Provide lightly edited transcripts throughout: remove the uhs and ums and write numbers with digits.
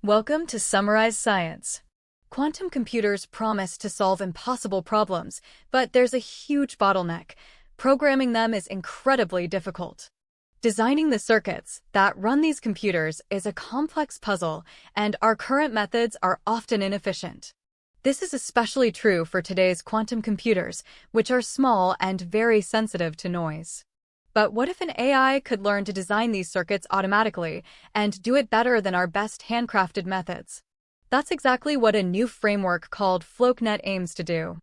Welcome to Summarize Science. Quantum computers promise to solve impossible problems, but there's a huge bottleneck. Programming them is incredibly difficult. Designing the circuits that run these computers is a complex puzzle, and our current methods are often inefficient. This is especially true for today's quantum computers, which are small and very sensitive to noise. But what if an AI could learn to design these circuits automatically and do it better than our best handcrafted methods? That's exactly what a new framework called FLOWQ-NET aims to do.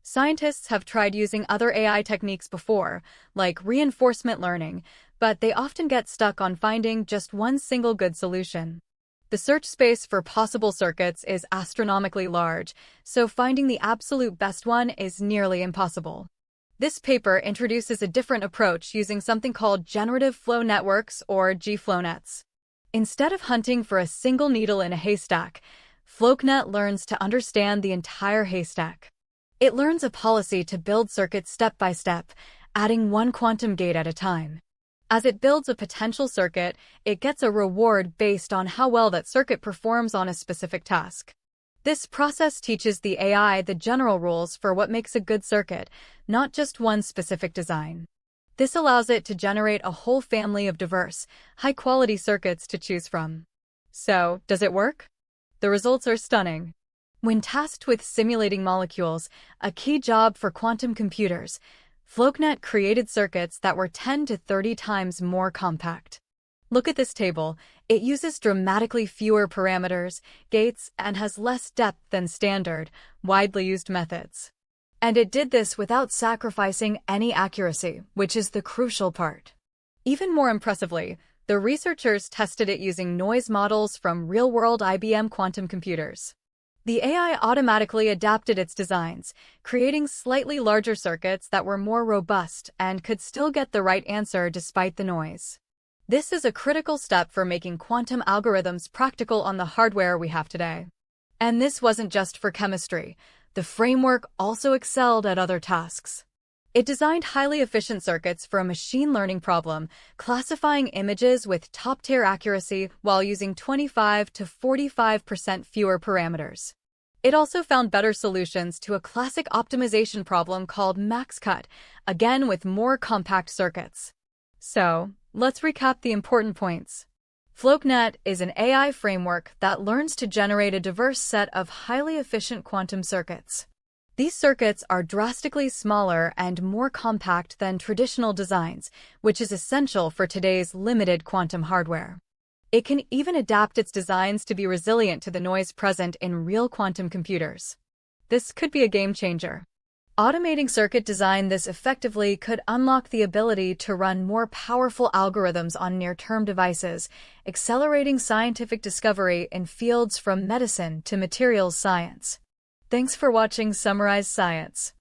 Scientists have tried using other AI techniques before, like reinforcement learning, but they often get stuck on finding just one single good solution. The search space for possible circuits is astronomically large, so finding the absolute best one is nearly impossible. This paper introduces a different approach using something called generative flow networks, or GFLOW-NETs. Instead of hunting for a single needle in a haystack, FLOWQ-NET learns to understand the entire haystack. It learns a policy to build circuits step by step, adding one quantum gate at a time. As it builds a potential circuit, it gets a reward based on how well that circuit performs on a specific task. This process teaches the AI the general rules for what makes a good circuit, not just one specific design. This allows it to generate a whole family of diverse, high-quality circuits to choose from. So, does it work? The results are stunning. When tasked with simulating molecules, a key job for quantum computers, FLOWQ-NET created circuits that were 10 to 30 times more compact. Look at this table. It uses dramatically fewer parameters, gates, and has less depth than standard, widely used methods. And it did this without sacrificing any accuracy, which is the crucial part. Even more impressively, the researchers tested it using noise models from real-world IBM quantum computers. The AI automatically adapted its designs, creating slightly larger circuits that were more robust and could still get the right answer despite the noise. This is a critical step for making quantum algorithms practical on the hardware we have today. And this wasn't just for chemistry. The framework also excelled at other tasks. It designed highly efficient circuits for a machine learning problem, classifying images with top-tier accuracy while using 25 to 45% fewer parameters. It also found better solutions to a classic optimization problem called max-cut, again with more compact circuits. So, let's recap the important points. FLOWQ-NET is an AI framework that learns to generate a diverse set of highly efficient quantum circuits. These circuits are drastically smaller and more compact than traditional designs, which is essential for today's limited quantum hardware. It can even adapt its designs to be resilient to the noise present in real quantum computers. This could be a game changer. Automating circuit design this effectively could unlock the ability to run more powerful algorithms on near-term devices, accelerating scientific discovery in fields from medicine to materials science. Thanks for watching Summarize Science.